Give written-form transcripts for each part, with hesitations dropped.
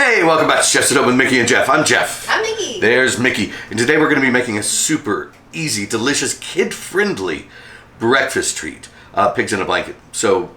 Hey, welcome back to Chef's at Home with Micki and Jeff. I'm Jeff. I'm Micki. There's Micki. And today we're going to be making a super easy, delicious, kid-friendly breakfast treat. Pigs in a blanket. So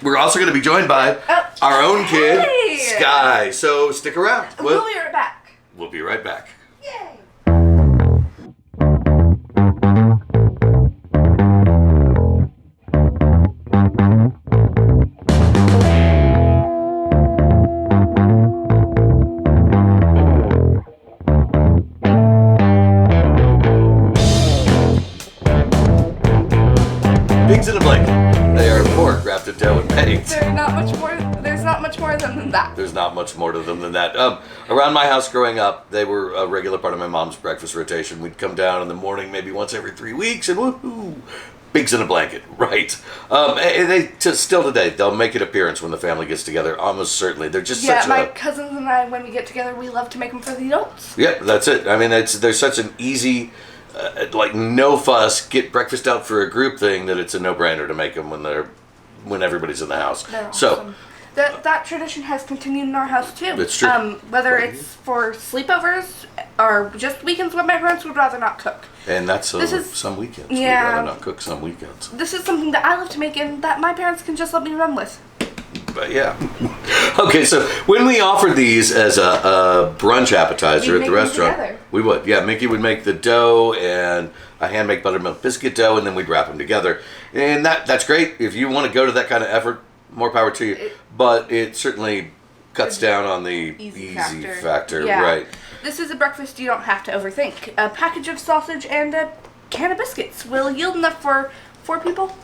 we're also going to be joined by our own kid, Sky. So stick around. We'll be right back. We'll be right back. Yay. Pigs in a blanket. They are pork wrapped in dough and baked. There's not much more of them than that. There's not much more to them than that. Around my house growing up, they were a regular part of my mom's breakfast rotation. We'd come down in the morning maybe once every 3 weeks and woohoo, pigs in a blanket, right. Still today, they'll make an appearance when the family gets together, almost certainly. They're just such my cousins and I, when we get together, we love to make them for the adults. Yeah, that's it. I mean, they're such an easy, no fuss, get breakfast out for a group thing that it's a no-brainer to make them when everybody's in the house. They're awesome. So that tradition has continued in our house too. It's true. Whether it's for sleepovers or just weekends when my parents would rather not cook. And that's some weekends. Yeah. We'd rather not cook some weekends. This is something that I love to make and that my parents can just let me run with. But yeah. Okay, so when we offered these as a brunch appetizer at the restaurant, we would. Yeah, Micki would make the dough and a hand-make buttermilk biscuit dough, and then we'd wrap them together. And that's great. If you want to go to that kind of effort, more power to you. But it certainly cuts down on the easy factor. Yeah. Right. This is a breakfast you don't have to overthink. A package of sausage and a can of biscuits will yield enough for 4 people.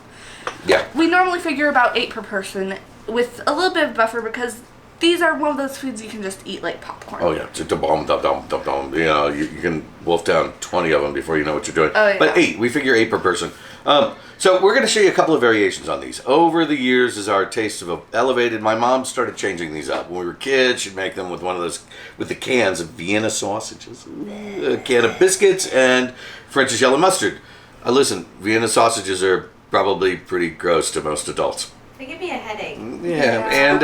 Yeah. We normally figure about 8 per person with a little bit of buffer because these are one of those foods you can just eat like popcorn. Oh yeah, you know, you can wolf down 20 of them before you know what you're doing. Oh, yeah. But 8, we figure 8 per person. So we're going to show you a couple of variations on these. Over the years, as our tastes have elevated, my mom started changing these up. When we were kids, she'd make them with one of those, with the cans of Vienna sausages, a can of biscuits, and French's yellow mustard. Listen, Vienna sausages are probably pretty gross to most adults. They give me a headache. Yeah, and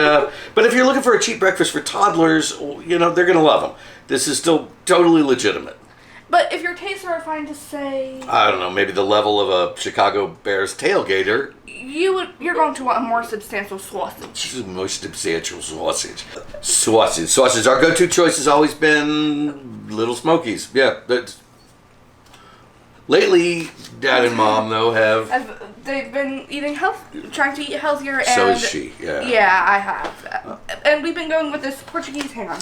but if you're looking for a cheap breakfast for toddlers, you know, they're going to love them. This is still totally legitimate. But if your tastes are refined to say, I don't know, maybe the level of a Chicago Bears tailgater, you're going to want a more substantial sausage. Most substantial sausage. Sausage. Our go-to choice has always been Little Smokies. Yeah, lately, Dad and Mom though They've been trying to eat healthier, and so is she. Yeah. Yeah, I have, and we've been going with this Portuguese. Hang on,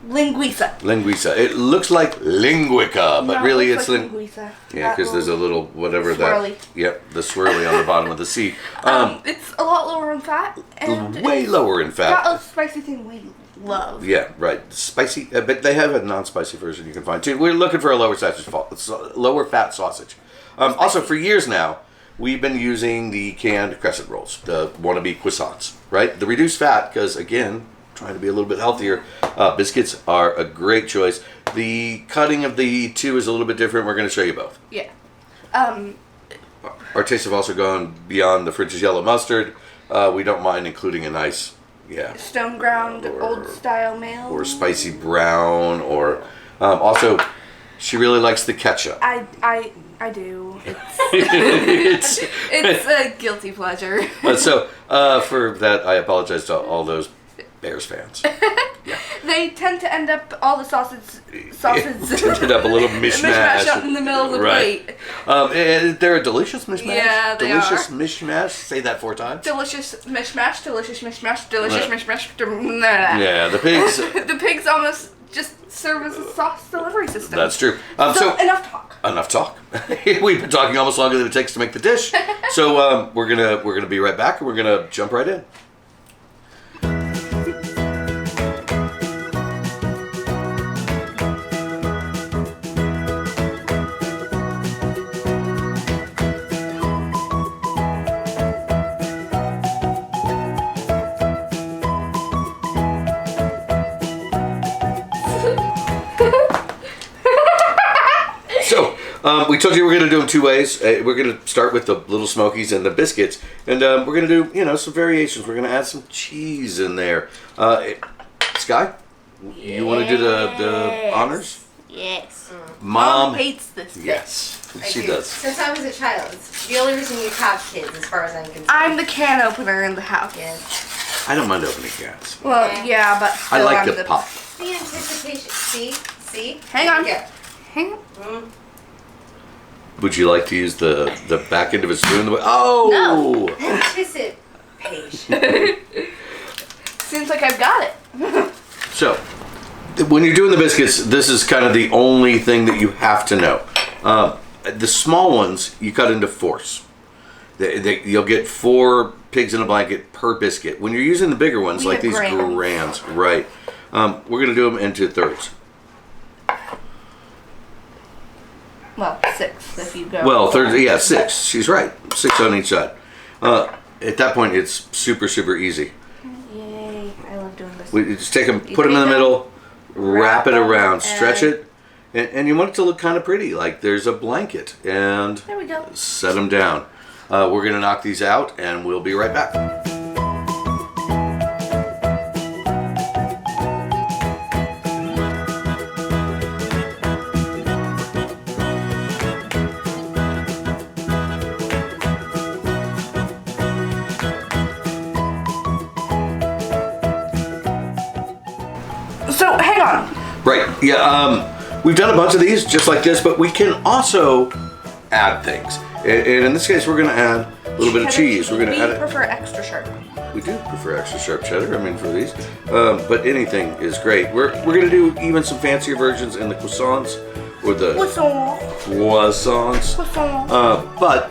linguiça. It looks like linguica, but really it's like linguiça. Yeah, because there's a little whatever swirly. The swirly on the bottom of the C. It's a lot lower in fat, and way lower in fat. Got a spicy thing we love. Yeah, right. Spicy, but they have a non-spicy version you can find too. We're looking for a lower fat sausage. Also, for years now, we've been using the canned Crescent Rolls, the wannabe croissants, right? The reduced fat, because again, trying to be a little bit healthier. Biscuits are a great choice. The cutting of the two is a little bit different. We're going to show you both. Yeah. Our tastes have also gone beyond the French's yellow mustard. We don't mind including a nice, stone ground, old style mayo. Or spicy brown, or also, she really likes the ketchup. I do. It's a guilty pleasure. So for that, I apologize to all those Bears fans. Yeah. They tend to end up all the sauces ended up a little mishmash up in the middle of the plate. And they're a delicious mishmash. Yeah, they delicious are. Mishmash. Say that 4 times. Delicious mishmash. Delicious mishmash. Delicious mishmash. Yeah, the pigs. The pigs almost just serve as a sauce delivery system. That's true. So enough talk. Enough talk. We've been talking almost longer than it takes to make the dish. So we're gonna be right back, and we're gonna jump right in. We told you we're going to do them 2 ways. We're going to start with the Little Smokies and the biscuits, and we're going to do, some variations. We're going to add some cheese in there. Sky, you want to do the honors? Yes. Mom hates this. Yes, I she do. does. Since I was a child, it's the only reason you have kids, as far as I'm concerned. I'm the can opener in the house. Yes. I don't mind opening cans. Well, yeah, but I still like I'm to the pop. The anticipation. See? Hang on. Yeah. Hang on. Would you like to use the back end of a spoon? Oh! No. Anticipation. Seems like I've got it. So, when you're doing the biscuits, this is kind of the only thing that you have to know. The small ones, you cut into fourths. You'll get 4 pigs in a blanket per biscuit. When you're using the bigger ones, We like have these grands. grands, right, we're going to do them into thirds. Well, 6 if you go. Well, thirds, yeah, 6. She's right. 6 on each side. At that point, it's super, super easy. Yay! I love doing this. We just take them, You put them in the take them, middle, wrap it them, around, stretch and- it, and you want it to look kind of pretty, like there's a blanket. And There we go. set them down. We're going to knock these out, and we'll be right back. So hang on. Right, yeah, we've done a bunch of these just like this, but we can also add things. And in this case, we're going to add a little bit of cheese. We're going to add We it. prefer extra sharp. We do prefer extra sharp cheddar, I mean, for these. But anything is great. We're going to do even some fancier versions in the croissants or the croissants. But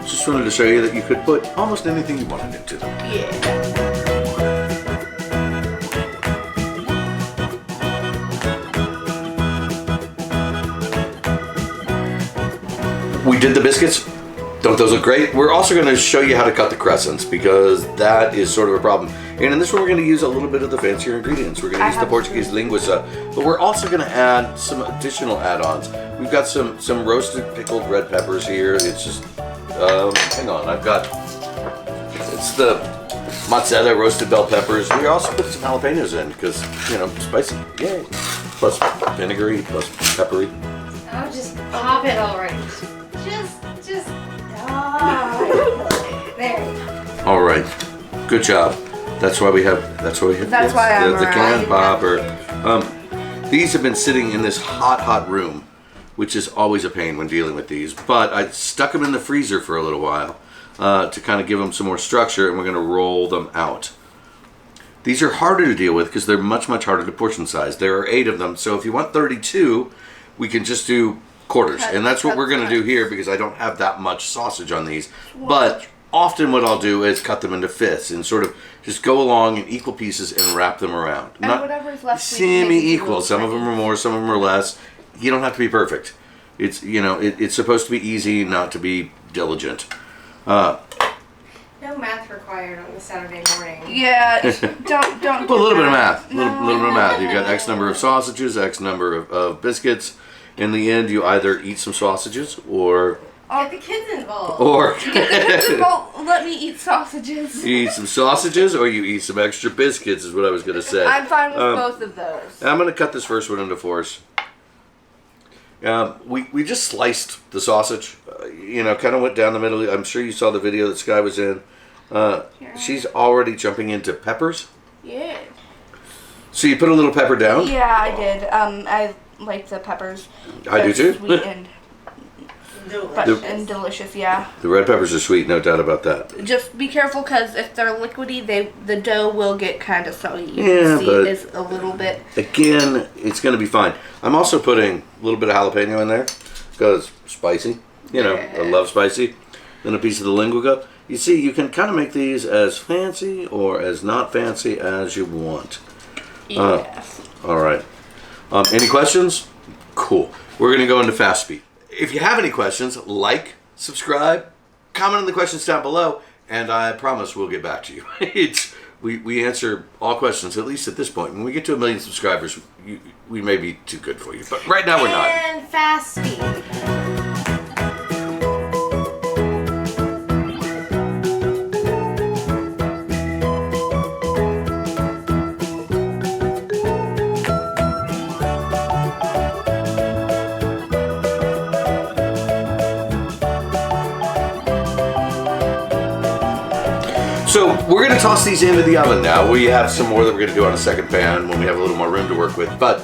just wanted to show you that you could put almost anything you wanted into them. Yeah. We did the biscuits. Don't those look great? We're also going to show you how to cut the crescents because that is sort of a problem. And in this one, we're going to use a little bit of the fancier ingredients. We're going to use the Portuguese linguiça, but we're also going to add some additional add-ons. We've got some roasted pickled red peppers here. It's just, hang on, it's the mozzarella roasted bell peppers. We also put some jalapenos in because, spicy, yay. Plus vinegary, plus peppery. I'll just pop it all right. Just. There. All right, good job. That's why we have That's why I'm the can around. popper. These have been sitting in this hot room, which is always a pain when dealing with these. But I stuck them in the freezer for a little while to kind of give them some more structure, and we're going to roll them out. These are harder to deal with because they're much harder to portion size. There are 8 of them, so if you want 32, we can just do quarters, and that's what we're going to do here because I don't have that much sausage on these. But often what I'll do is cut them into fifths and sort of just go along in equal pieces and wrap them around. And whatever's left, we can make into semi-equal. little Some of them are more, some of them are less. You don't have to be perfect. It's it's supposed to be easy, not to be diligent. No math required on the Saturday morning. Yeah, don't. Well, a little bit of math. A little bit of math. You've got X number of sausages, X number of biscuits. In the end, you either eat some sausages or Get the kids involved. Well, let me eat sausages. you eat some sausages or you eat some extra biscuits is what I was going to say. I'm fine with both of those. I'm going to cut this first one into fours. We just sliced the sausage, kind of went down the middle. I'm sure you saw the video that Sky was in. She's already jumping into peppers. Yeah. So you put a little pepper down? Yeah, I did. I like the peppers. I do They're too. Sweet and delicious, yeah. The red peppers are sweet, no doubt about that. Just be careful because if they're liquidy, the dough will get kind of soggy. You Yeah, can see but- it is a little bit. Again, it's going to be fine. I'm also putting a little bit of jalapeno in there because spicy. I love spicy. Then a piece of the linguiça. You see, you can kind of make these as fancy or as not fancy as you want. Yes. All right. Any questions? Cool. We're going to go into fast speed. If you have any questions, like, subscribe, comment in the questions down below, and I promise we'll get back to you. We answer all questions, at least at this point. When we get to 1 million subscribers, we may be too good for you. But right now we're not. And fast speed. So we're going to toss these into the oven now. We have some more that we're going to do on a second pan when we have a little more room to work with. But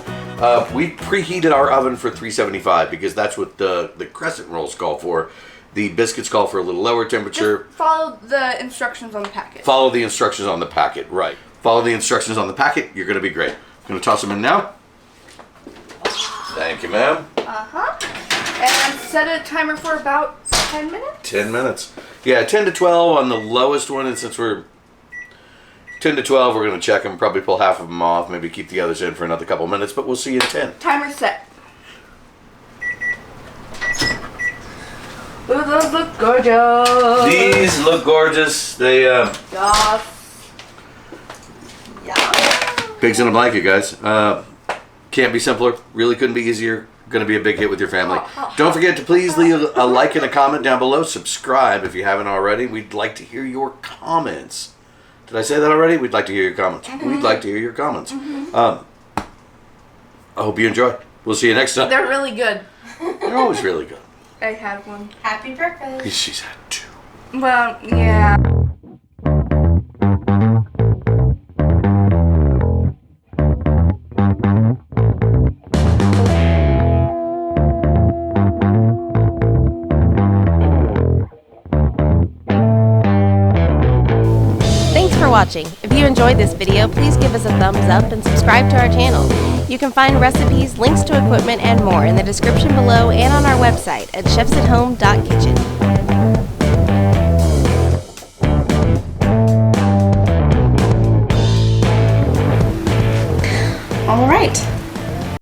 we preheated our oven for 375 because that's what the Crescent Rolls call for. The biscuits call for a little lower temperature. Just follow the instructions on the packet. Follow the instructions on the packet, right. Follow the instructions on the packet. You're going to be great. I'm going to toss them in now. Thank you, ma'am. And set a timer for about 10 minutes? 10 minutes. Yeah, 10 to 12 on the lowest one, and since we're 10 to 12, we're going to check them, probably pull half of them off, maybe keep the others in for another couple minutes, but we'll see you in 10. Timer set. Ooh, those look gorgeous. These look gorgeous. They, Yes. pigs in a blanket, guys. Can't be simpler. Really couldn't be easier. Going to be a big hit with your family. Don't forget to please leave a like and a comment down below. Subscribe if you haven't already. We'd like to hear your comments. Did I say that already? We'd like to hear your comments. We'd like to hear your comments. I hope you enjoy. We'll see you next time. They're really good. They're always really good. I had one. Happy breakfast. She's had 2. Well, yeah. Thanks for watching. If you enjoyed this video, please give us a thumbs up and subscribe to our channel. You can find recipes, links to equipment, and more in the description below and on our website at chefsathome.kitchen. All right.